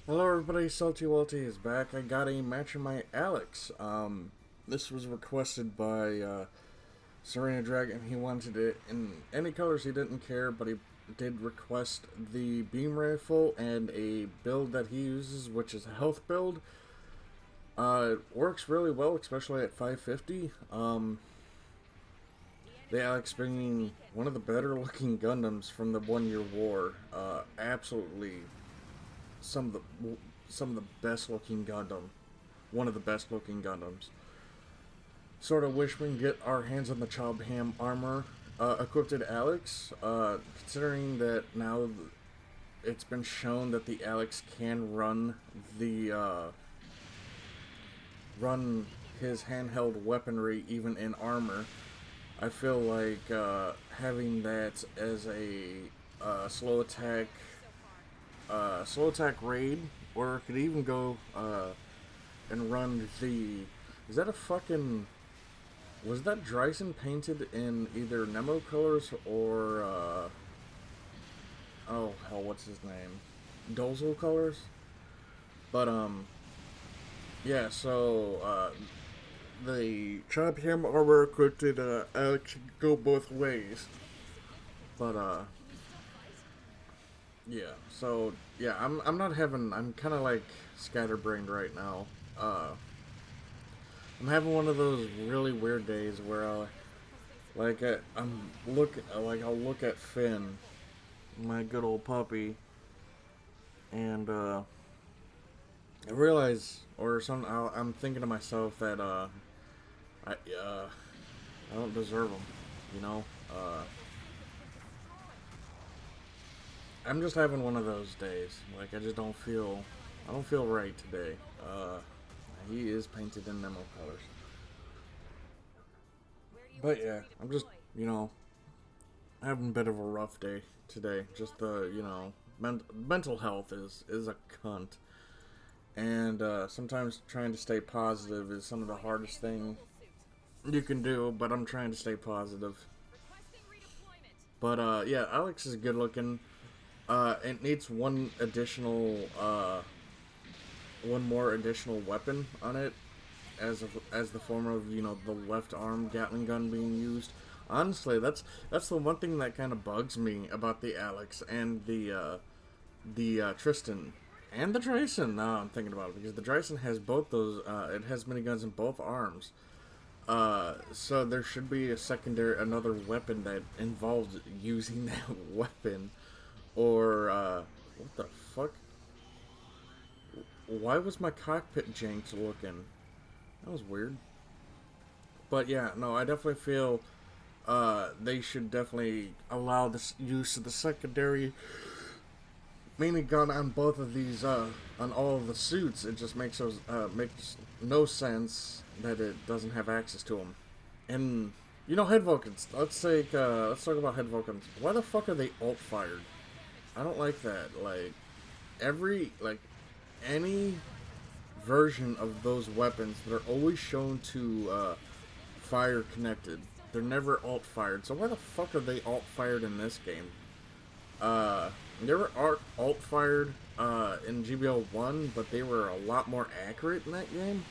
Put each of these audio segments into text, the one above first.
Hello everybody, Salty Walty is back. I got a match in my Alex. This was requested by Serena Dragon. He wanted it in any colors, he didn't care, but he did request the beam rifle and a build that he uses, which is a health build. It works really well, especially at 550. The Alex being one of the better looking Gundams from the 1 Year War. Absolutely some of the best looking Gundam. One of the best looking Gundams. Sort of wish we can get our hands on the Child Ham armor equipped at Alex. Considering that now it's been shown that the Alex can run run his handheld weaponry even in armor. I feel like having that as a slow attack raid, or it could even go and run the. Is that a fucking? Was that Dryson painted in either Nemo colors or oh hell, what's his name? Dozel colors? But yeah. So the champion armor equipped Alex can go both ways. But yeah, so yeah, I'm not having. I'm kind of like scatterbrained right now. I'm having one of those really weird days where I'll look at Finn, my good old puppy, and I realize, or some I'm thinking to myself that I don't deserve him, you know. I'm just having one of those days. Like I don't feel right today. He is painted in Nemo colors. But yeah, I'm just, having a bit of a rough day today. Just mental health is a cunt. And sometimes trying to stay positive is some of the hardest thing you can do, but I'm trying to stay positive. But yeah, Alex is good looking. It needs one more additional weapon on it, as the form of the left arm Gatling gun being used. Honestly, that's the one thing that kind of bugs me about the Alex and the Tristan and the Dryson. Now I'm thinking about it, because the Dryson has both those. It has miniguns in both arms. So there should be another weapon that involves using that weapon. Or, what the fuck? Why was my cockpit jank looking? That was weird. But yeah, no, I definitely feel, they should definitely allow the use of the secondary minigun on both of these, on all of the suits. It just makes no sense that it doesn't have access to them. And, head Vulcans. Let's talk about head Vulcans. Why the fuck are they alt-fired? I don't like that. Any version of those weapons, they're always shown to fire connected. They're never alt fired. So why the fuck are they alt fired in this game? They were alt fired in GBL 1, but they were a lot more accurate in that game.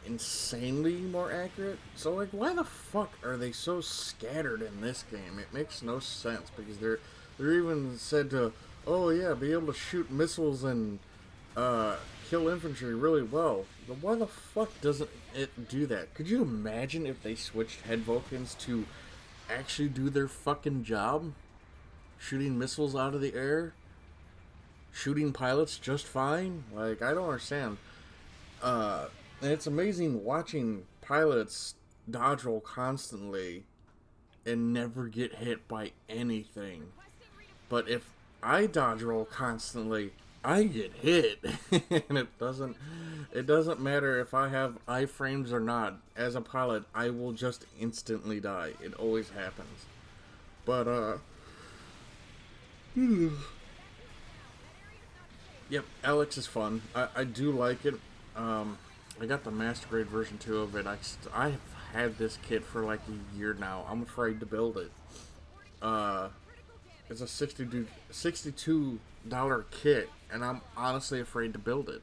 Insanely more accurate. So why the fuck are they so scattered in this game? It makes no sense, because they're even said to, oh yeah, be able to shoot missiles and kill infantry really well. But why the fuck doesn't it do that? Could you imagine if they switched head Vulcans to actually do their fucking job? Shooting missiles out of the air? Shooting pilots just fine? I don't understand. And it's amazing watching pilots dodge roll constantly and never get hit by anything. But if I dodge roll constantly, I get hit. And it doesn't matter if I have iframes or not. As a pilot, I will just instantly die. It always happens. But yep, Alex is fun. I do like it. I got the master grade version 2 of it. I've had this kit for like a year now. I'm afraid to build it. it's a $62 kit, and I'm honestly afraid to build it.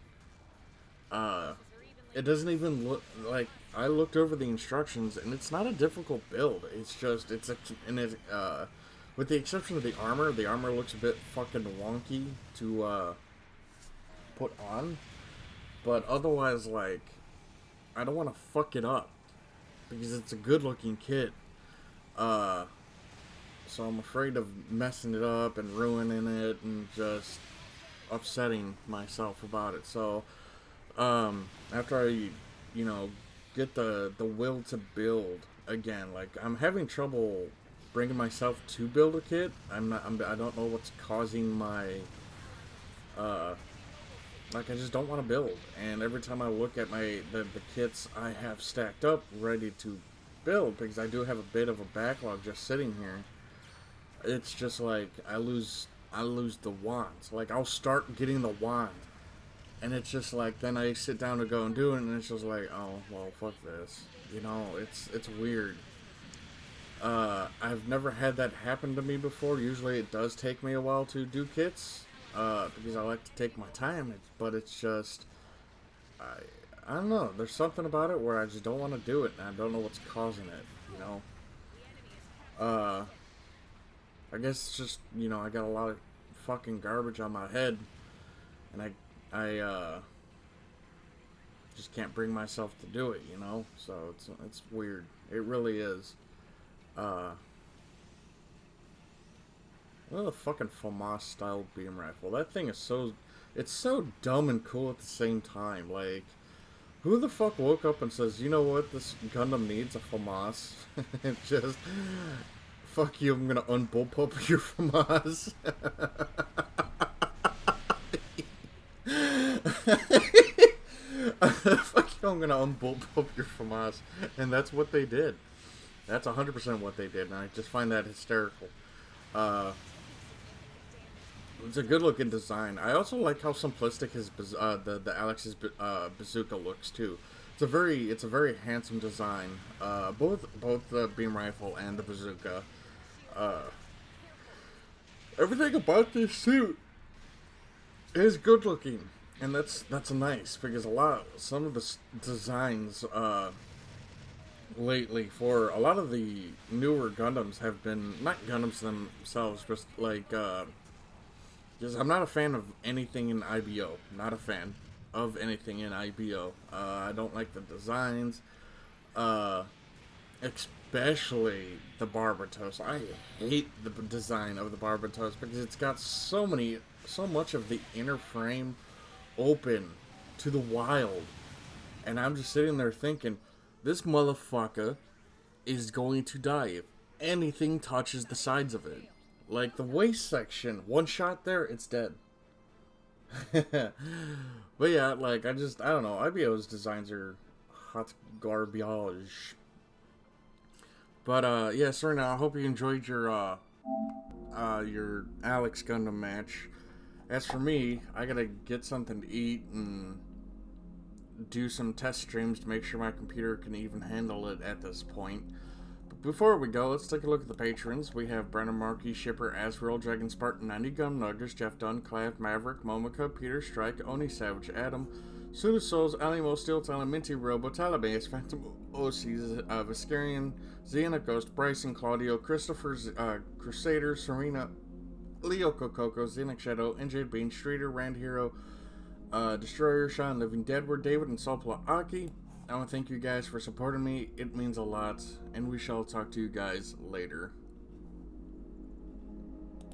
It doesn't even look like, I looked over the instructions, and it's not a difficult build. It's just with the exception of the armor looks a bit fucking wonky to put on. But otherwise, like, I don't want to fuck it up because it's a good looking kit. So I'm afraid of messing it up and ruining it and just upsetting myself about it. So after I, get the will to build again, like, I'm having trouble bringing myself to build a kit. I don't know what's causing my like, I just don't want to build. And every time I look at the kits I have stacked up ready to build, because I do have a bit of a backlog just sitting here, it's just like I lose the wands. Like, I'll start getting the wand, and it's just like, then I sit down to go and do it, and it's just like, oh well, fuck this. It's weird. I've never had that happen to me before. Usually it does take me a while to do kits, because I like to take my time, but it's just, I don't know, there's something about it where I just don't want to do it, and I don't know what's causing it, I guess it's just, I got a lot of fucking garbage on my head, and I just can't bring myself to do it, so it's weird. It really is. Well, the fucking FAMAS style beam rifle. That thing is it's so dumb and cool at the same time. Like, who the fuck woke up and says, you know what, this Gundam needs a FAMAS? It's just, fuck you, I'm gonna unbullpup your FAMAS. Fuck you, I'm gonna unbullpup your FAMAS. And that's what they did. That's 100% what they did, and I just find that hysterical. It's a good looking design. I also like how simplistic the Alex's bazooka looks too. It's a very handsome design. Both the beam rifle and the bazooka. Everything about this suit is good looking, and that's nice, because some of the designs lately for a lot of the newer Gundams have been not Gundams themselves, just like because I'm not a fan of anything in IBO. Not a fan of anything in IBO. I don't like the designs, especially the Barbatos. I hate the design of the Barbatos because it's got so much of the inner frame open to the wild, and I'm just sitting there thinking, this motherfucker is going to die if anything touches the sides of it. Like, the waist section, one shot there, it's dead. But yeah, like, I don't know. IBO's designs are hot garbage. But, yeah, Serena, I hope you enjoyed your Alex Gundam match. As for me, I gotta get something to eat and do some test streams to make sure my computer can even handle it at this point. But before we go, let's take a look at the patrons. We have Brennan Markey, Shipper, Azrael, Dragon Spartan, 90 Gum Nuggers, Jeff Dunn, Clav, Maverick, Momika, Peter Strike, Oni Savage, Adam, Suda Souls, Alimo, Steel Talon, Minty, Robo, Talibas, Phantom OC, Viscarian, Xena Ghost, Bryson, Claudio, Christopher, Crusader, Serena, Leo Coco, Xenic Shadow, NJ Bean, Streeter, Rand Hero, Destroyer, Sean, Living Deadward, David, and Sopla Aki. I want to thank you guys for supporting me. It means a lot, and we shall talk to you guys later.